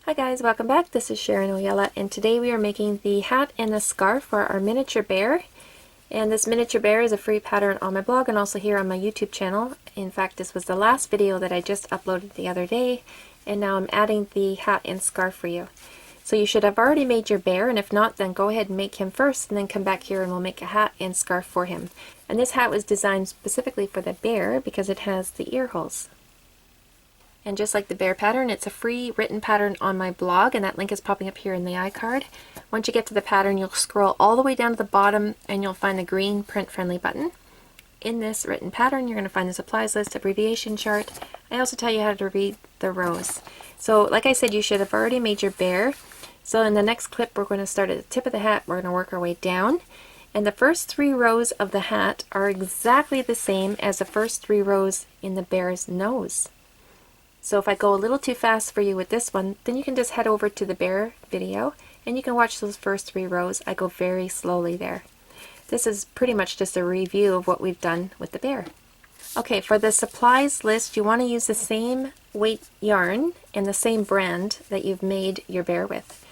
Hi guys, welcome back. This is Sharon Oyella, and today we are making the hat and the scarf for our miniature bear. And this miniature bear is a free pattern on my blog and also here on my YouTube channel. In fact, this was the last video that I just uploaded the other day, and now I'm adding the hat and scarf for you. So you should have already made your bear, and if not, then go ahead and make him first and then come back here and we'll make a hat and scarf for him. And this hat was designed specifically for the bear because it has the ear holes. And just like the bear pattern, it's a free written pattern on my blog, and that link is popping up here in the iCard. Once you get to the pattern, you'll scroll all the way down to the bottom and you'll find the green print friendly button. In this written pattern, you're going to find the supplies list, abbreviation chart. I also tell you how to read the rows. So like I said, you should have already made your bear. So in the next clip, we're going to start at the tip of the hat. We're going to work our way down. And the first 3 rows of the hat are exactly the same as the first 3 rows in the bear's nose. So if I go a little too fast for you with this one, then you can just head over to the bear video and you can watch those first 3 rows. I go very slowly there. This is pretty much just a review of what we've done with the bear. Okay, for the supplies list, you want to use the same weight yarn and the same brand that you've made your bear with.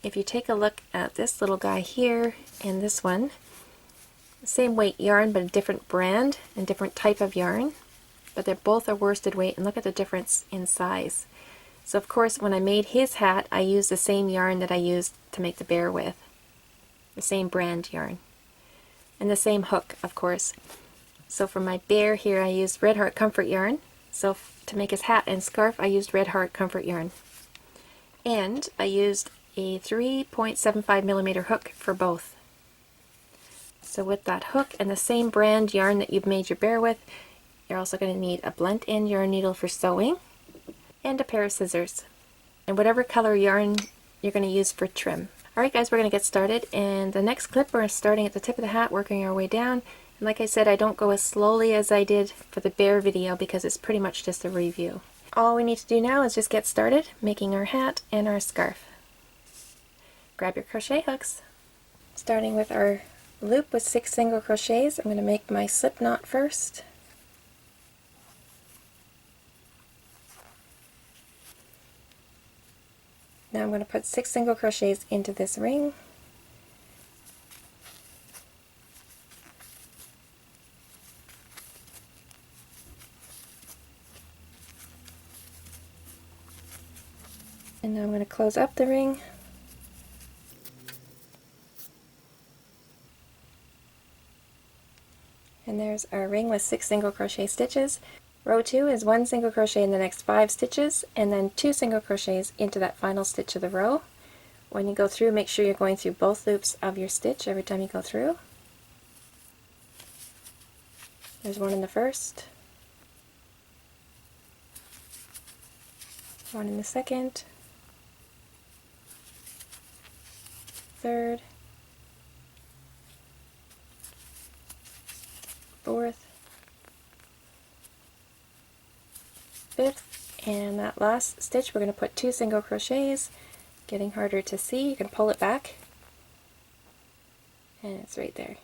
If you take a look at this little guy here and this one, same weight yarn but a different brand and different type of yarn. But they're both a worsted weight, and look at the difference in size. So of course when I made his hat, I used the same yarn that I used to make the bear with. The same brand yarn. And the same hook, of course. So for my bear here I used Red Heart Comfort yarn. So to make his hat and scarf I used Red Heart Comfort yarn. And I used a 3.75mm hook for both. So with that hook and the same brand yarn that you've made your bear with, you're also going to need a blunt end yarn needle for sewing and a pair of scissors and whatever color yarn you're going to use for trim. Alright guys, we're going to get started, and the next clip we're starting at the tip of the hat, working our way down. And like I said, I don't go as slowly as I did for the bear video because it's pretty much just a review. All we need to do now is just get started making our hat and our scarf. Grab your crochet hooks. Starting with our loop with 6 single crochets, I'm going to make my slip knot first. Now I'm going to put 6 single crochets into this ring. And now I'm going to close up the ring. And there's our ring with 6 single crochet stitches. Row 2 is 1 single crochet in the next 5 stitches, and then 2 single crochets into that final stitch of the row. When you go through, make sure you're going through both loops of your stitch every time you go through. There's one in the first, one in the second, third, fourth, fifth, and that last stitch we're going to put 2 single crochets. Getting harder to see, you can pull it back and it's right there.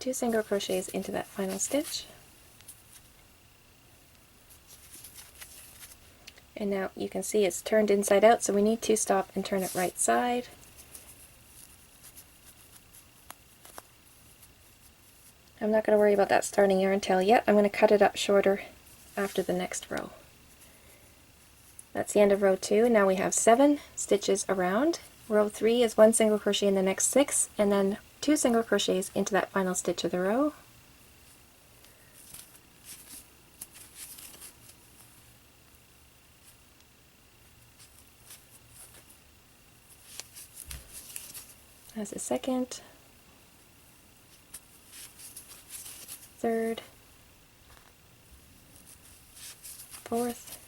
2 single crochets into that final stitch, and now you can see it's turned inside out, so we need to stop and turn it right side. I'm not going to worry about that starting yarn tail yet. I'm going to cut it up shorter after the next row. That's the end of row 2. Now we have 7 stitches around. Row 3 is 1 single crochet in the next 6, and then 2 single crochets into that final stitch of the row. That's the second, third, fourth,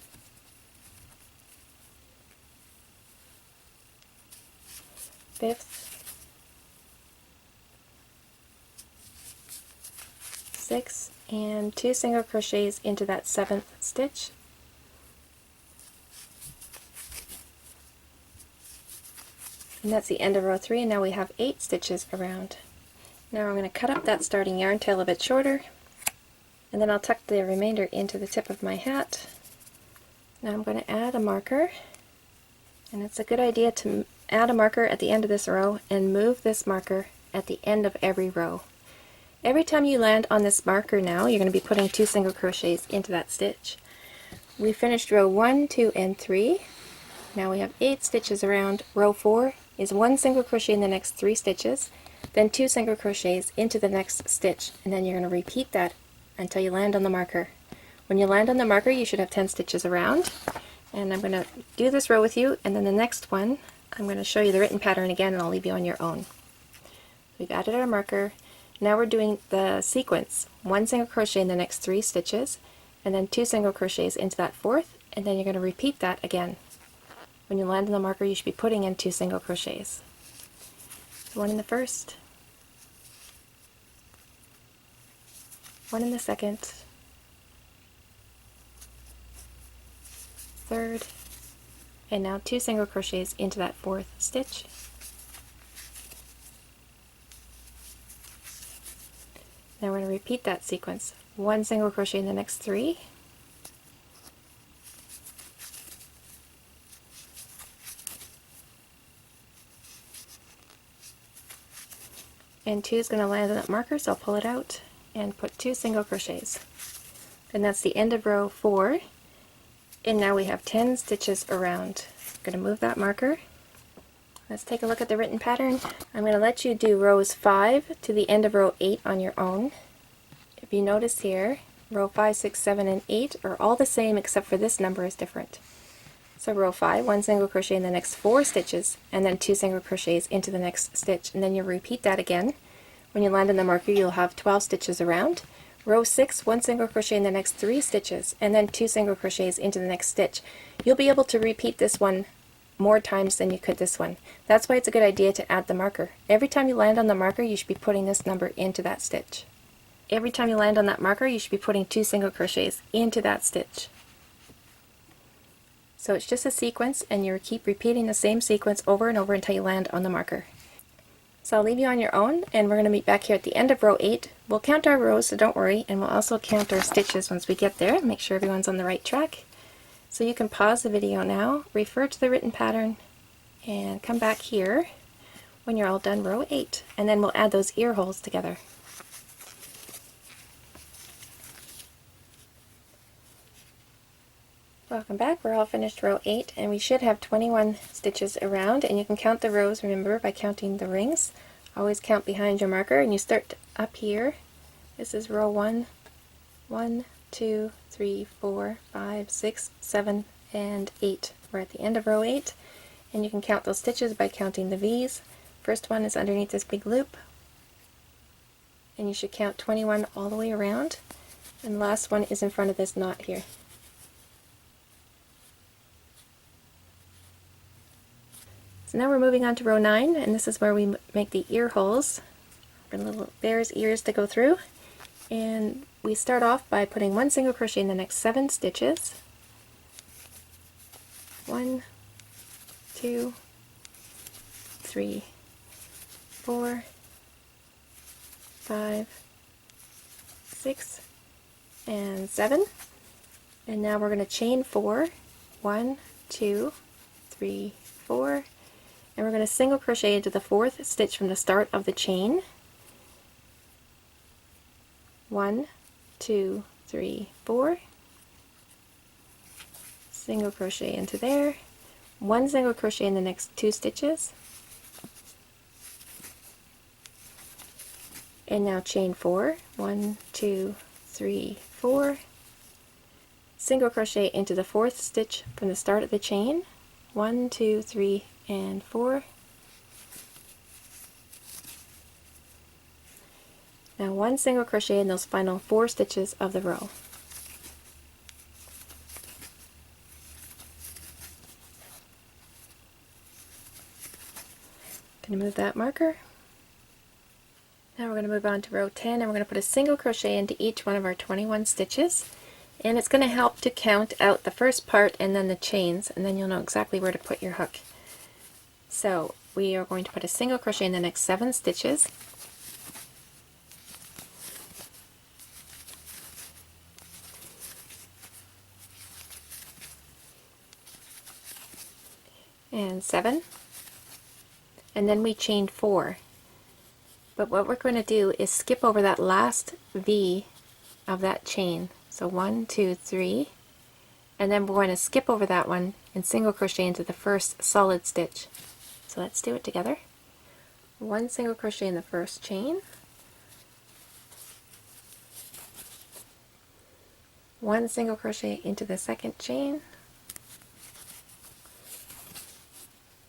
fifth, sixth, and 2 single crochets into that 7th stitch. And that's the end of row 3, and now we have 8 stitches around. Now I'm going to cut up that starting yarn tail a bit shorter, and then I'll tuck the remainder into the tip of my hat Now I'm going to add a marker, and it's a good idea to add a marker at the end of this row and move this marker at the end of every row. Every time you land on this marker now, you're going to be putting 2 single crochets into that stitch. We finished row 1, 2, and 3. Now we have 8 stitches around. Row 4 is 1 single crochet in the next 3 stitches, then 2 single crochets into the next stitch, and then you're going to repeat that until you land on the marker. When you land on the marker, you should have 10 stitches around. And I'm going to do this row with you, and then the next one I'm going to show you the written pattern again, and I'll leave you on your own. We've added our marker. Now we're doing the sequence. 1 single crochet in the next 3 stitches, and then 2 single crochets into that 4th, and then you're going to repeat that again. When you land on the marker, you should be putting in 2 single crochets. So 1 in the first, 1 in the second, third, and now 2 single crochets into that 4th stitch. Now we're going to repeat that sequence. 1 single crochet in the next 3, and 2 is going to land on that marker, so I'll pull it out and put 2 single crochets. And that's the end of row 4, and now we have 10 stitches around. I'm going to move that marker. Let's take a look at the written pattern. I'm going to let you do rows 5 to the end of row 8 on your own. If you notice here, row 5, 6, 7, and 8 are all the same except for this number is different. So row 5, 1 single crochet in the next 4 stitches, and then 2 single crochets into the next stitch, and then you'll repeat that again. When you land on the marker, you'll have 12 stitches around. Row 6, 1 single crochet in the next 3 stitches, and then 2 single crochets into the next stitch. You'll be able to repeat this one more times than you could this one. That's why it's a good idea to add the marker. Every time you land on the marker, you should be putting this number into that stitch. Every time you land on that marker, you should be putting 2 single crochets into that stitch. So it's just a sequence, and you keep repeating the same sequence over and over until you land on the marker. So I'll leave you on your own, and we're going to meet back here at the end of row 8. We'll count our rows, so don't worry, and we'll also count our stitches once we get there, make sure everyone's on the right track. So you can pause the video now, refer to the written pattern, and come back here when you're all done row 8, and then we'll add those ear holes together. Welcome back. We're all finished row 8, and we should have 21 stitches around, and you can count the rows, remember, by counting the rings. Always count behind your marker, and you start up here. This is row 1, 1, 2, 3, 4, 5, 6, 7, and 8. We're at the end of row 8, and you can count those stitches by counting the V's. First one is underneath this big loop, and you should count 21 all the way around, and the last one is in front of this knot here. So now we're moving on to row 9, and this is where we make the ear holes for little bear's ears to go through. And we start off by putting 1 single crochet in the next 7 stitches. 1, 2, 3, 4, 5, 6, and 7. And now we're going to chain 4. 1, 2, 3, 4. And we're going to single crochet into the 4th stitch from the start of the chain. 1, 2, 3, 4. Single crochet into there. 1 single crochet in the next 2 stitches. And now chain 4. 1, 2, 3, 4. Single crochet into the 4th stitch from the start of the chain. 1, 2, 3, and 4. Now 1 single crochet in those final 4 stitches of the row. Going to move that marker. Now we're going to move on to row 10, and we're going to put a single crochet into each one of our 21 stitches, and it's going to help to count out the first part and then the chains, and then you'll know exactly where to put your hook. So we are going to put a single crochet in the next 7 stitches. and 7, and then we chained 4. But what we're going to do is skip over that last V of that chain. So 1, 2, 3, and then we're going to skip over that one and single crochet into the first solid stitch. So let's do it together. 1 single crochet in the first chain, 1 single crochet into the second chain,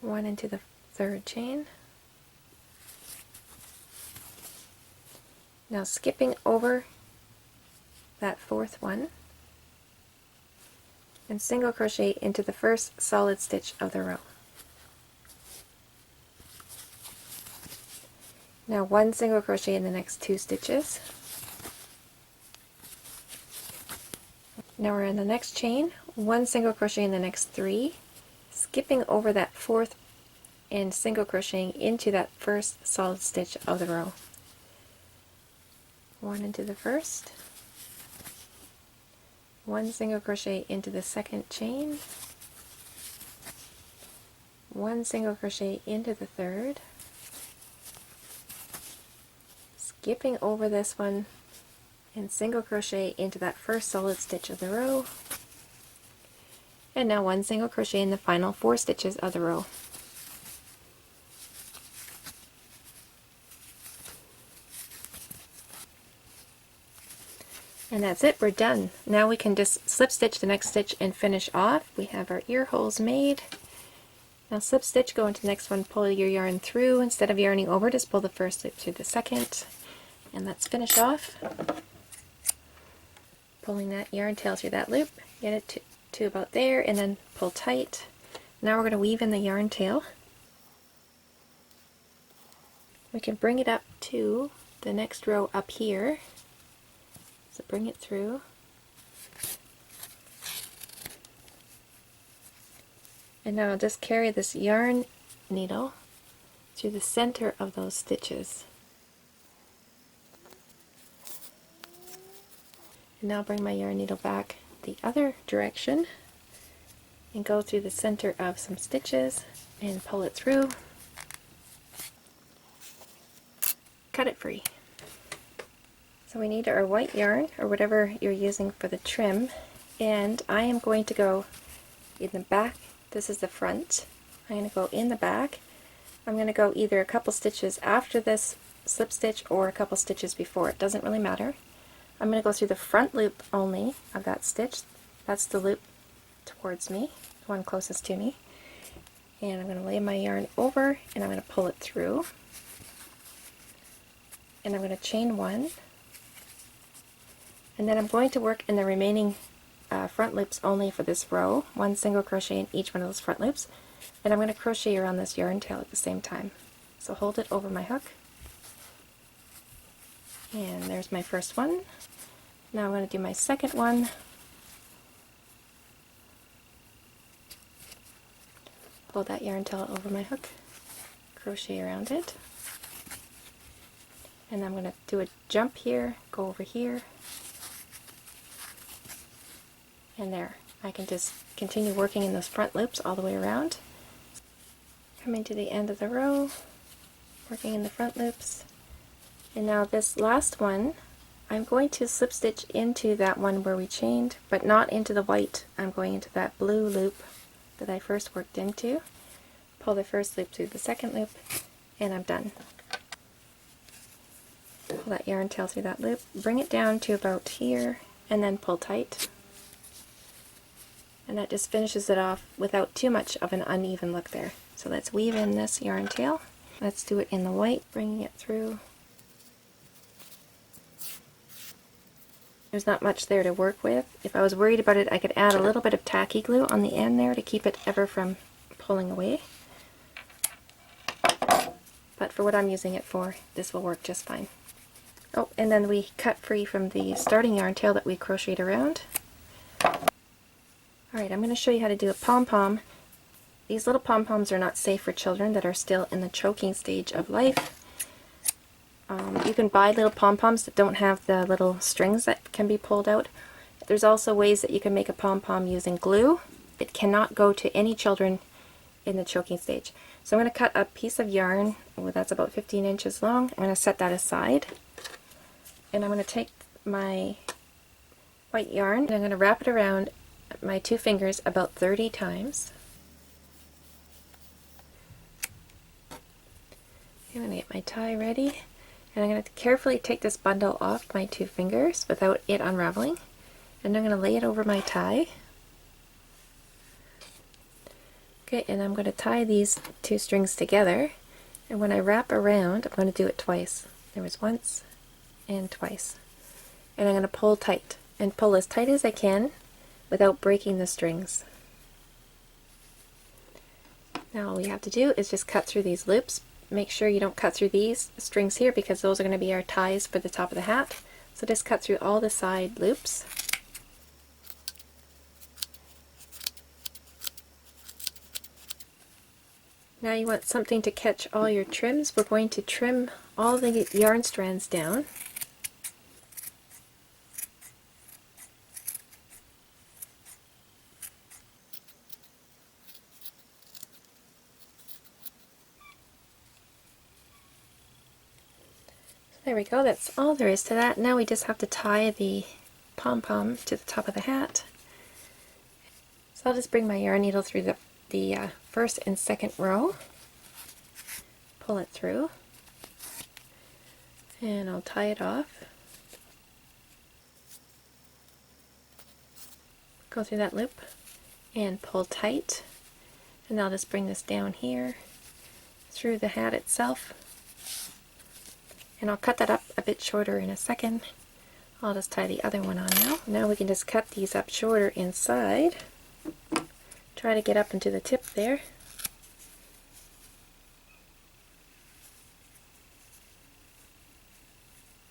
1 into the third chain. Now skipping over that fourth one and single crochet into the first solid stitch of the row. Now 1 single crochet in the next 2 stitches. Now we're in the next chain, 1 single crochet in the next 3, skipping over that fourth and single crocheting into that first solid stitch of the row. 1 into the first, 1 single crochet into the second chain, 1 single crochet into the third, skipping over this one and single crochet into that first solid stitch of the row, and now 1 single crochet in the final 4 stitches of the row. And that's it, we're done. Now we can just slip stitch the next stitch and finish off. We have our ear holes made. Now slip stitch, go into the next one, pull your yarn through. Instead of yarning over, just pull the first loop through the second. And let's finish off. Pulling that yarn tail through that loop, get it to about there, and then pull tight. Now we're going to weave in the yarn tail. We can bring it up to the next row up here. So bring it through. And now just carry this yarn needle through the center of those stitches. And now bring my yarn needle back the other direction and go through the center of some stitches and pull it through. Cut it free. So we need our white yarn, or whatever you're using for the trim, and I am going to go in the back. This is the front. I'm going to go in the back. I'm going to go either a couple stitches after this slip stitch or a couple stitches before. It doesn't really matter. I'm going to go through the front loop only of that stitch. That's the loop towards me, the one closest to me. And I'm going to lay my yarn over and I'm going to pull it through. And I'm going to chain 1. And then I'm going to work in the remaining front loops only for this row, 1 single crochet in each one of those front loops, and I'm going to crochet around this yarn tail at the same time. So hold it over my hook, and there's my first one. Now I'm going to do my second one, hold that yarn tail over my hook, crochet around it, and I'm going to do a jump here, go over here, and there. I can just continue working in those front loops all the way around. Coming to the end of the row, working in the front loops. And now this last one, I'm going to slip stitch into that one where we chained, but not into the white. I'm going into that blue loop that I first worked into. Pull the first loop through the second loop, and I'm done. Pull that yarn tail through that loop, bring it down to about here, and then pull tight. And that just finishes it off without too much of an uneven look there. So let's weave in this yarn tail. Let's do it in the white, bringing it through. There's not much there to work with. If I was worried about it, I could add a little bit of tacky glue on the end there to keep it ever from pulling away. But for what I'm using it for, this will work just fine. Oh, and then we cut free from the starting yarn tail that we crocheted around. Alright, I'm going to show you how to do a pom-pom. These little pom-poms are not safe for children that are still in the choking stage of life. You can buy little pom-poms that don't have the little strings that can be pulled out. There's also ways that you can make a pom-pom using glue. It cannot go to any children in the choking stage. So I'm going to cut a piece of yarn, that's about 15 inches long. I'm going to set that aside, and I'm going to take my white yarn and I'm going to wrap it around my two fingers about 30 times. I'm going to get my tie ready, and I'm going to carefully take this bundle off my two fingers without it unraveling, and I'm going to lay it over my tie. Okay, and I'm going to tie these two strings together, and when I wrap around, I'm going to do it twice. There was once and twice. And I'm going to pull tight, and pull as tight as I can without breaking the strings. Now all we have to do is just cut through these loops. Make sure you don't cut through these strings here because those are going to be our ties for the top of the hat. So just cut through all the side loops. Now you want something to catch all your trims. We're going to trim all the yarn strands down. There we go, that's all there is to that. Now we just have to tie the pom-pom to the top of the hat. So I'll just bring my yarn needle through the first and second row, pull it through, and I'll tie it off. Go through that loop and pull tight, and I'll just bring this down here through the hat itself. And I'll cut that up a bit shorter in a second. I'll just tie the other one on now. Now we can just cut these up shorter inside. Try to get up into the tip there.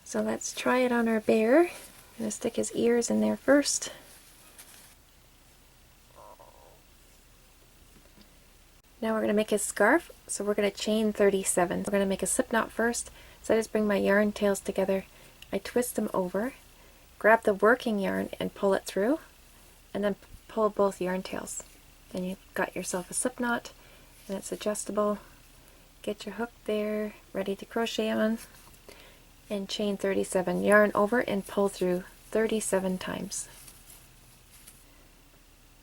So let's try it on our bear. I'm going to stick his ears in there first. Now we're going to make his scarf, so we're going to chain 37. We're going to make a slip knot first. So I just bring my yarn tails together, I twist them over, grab the working yarn and pull it through, and then pull both yarn tails. Then you've got yourself a slip knot, and it's adjustable. Get your hook there, ready to crochet on, and chain 37. Yarn over and pull through 37 times.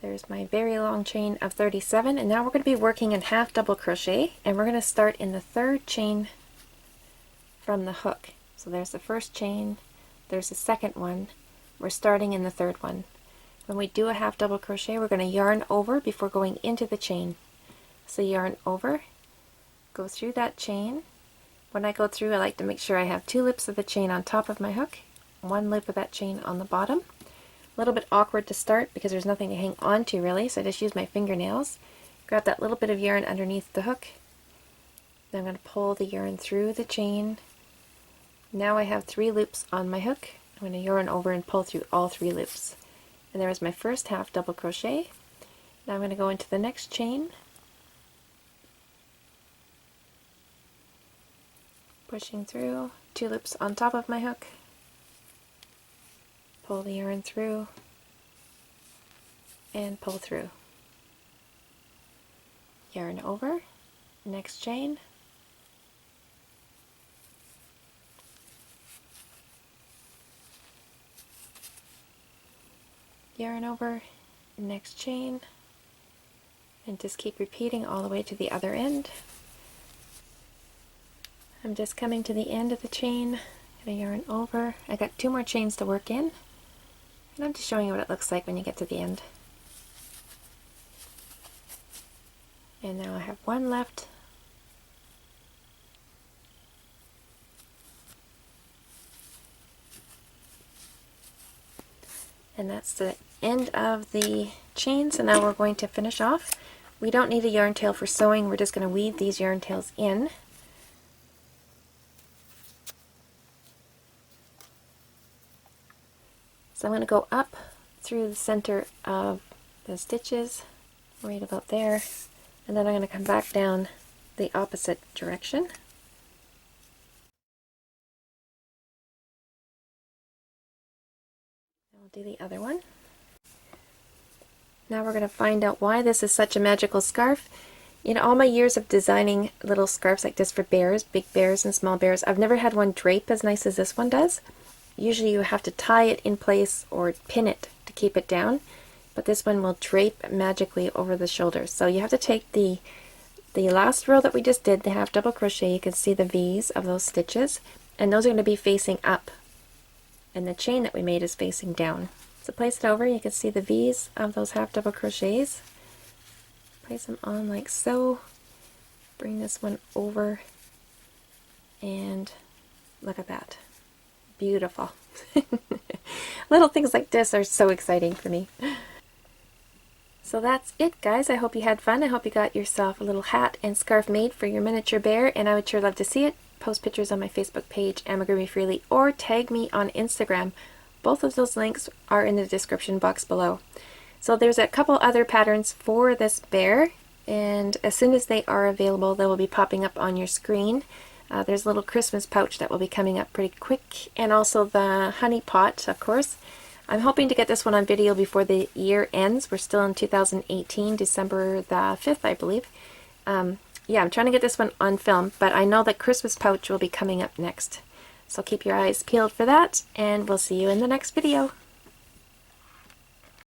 There's my very long chain of 37, and now we're going to be working in half double crochet, and we're going to start in the third chain from the hook. So there's the first chain, there's the second one, we're starting in the third one. When we do a half double crochet, we're going to yarn over before going into the chain. So yarn over, go through that chain. When I go through, I like to make sure I have 2 loops of the chain on top of my hook, 1 loop of that chain on the bottom. A little bit awkward to start because there's nothing to hang on to really, so I just use my fingernails. Grab that little bit of yarn underneath the hook. Then I'm going to pull the yarn through the chain. Now I have 3 loops on my hook. I'm going to yarn over and pull through all 3 loops. And there is my first half double crochet. Now I'm going to go into the next chain, pushing through, 2 loops on top of my hook, pull the yarn through, and pull through. Yarn over, next chain, yarn over, next chain, and just keep repeating all the way to the other end. I'm just coming to the end of the chain, gonna yarn over. I got 2 more chains to work in, and I'm just showing you what it looks like when you get to the end. And now I have 1 left. And that's the end of the chain, so now we're going to finish off. We don't need a yarn tail for sewing, we're just going to weave these yarn tails in. So I'm going to go up through the center of the stitches, right about there, and then I'm going to come back down the opposite direction. I'll do the other one. Now we're going to find out why this is such a magical scarf. In all my years of designing little scarves like this for bears, big bears and small bears, I've never had one drape as nice as this one does. Usually you have to tie it in place or pin it to keep it down, but this one will drape magically over the shoulders. So you have to take the last row that we just did, the half double crochet. You can see the V's of those stitches, and those are going to be facing up, and the chain that we made is facing down. So place it over, you can see the V's of those half double crochets. Place them on like so. Bring this one over, and look at that. Beautiful. Little things like this are so exciting for me. So that's it, guys. I hope you had fun. I hope you got yourself a little hat and scarf made for your miniature bear, and I would sure love to see it. Post pictures on my Facebook page, Amigurumi Freely, or tag me on Instagram. Both of those links are in the description box below. So there's a couple other patterns for this bear, and as soon as they are available, they will be popping up on your screen. There's a little Christmas pouch that will be coming up pretty quick, and also the honey pot, of course. I'm hoping to get this one on video before the year ends. We're still in 2018, December the 5th, I believe. Yeah, I'm trying to get this one on film, but I know that Christmas pouch will be coming up next. So keep your eyes peeled for that, and we'll see you in the next video.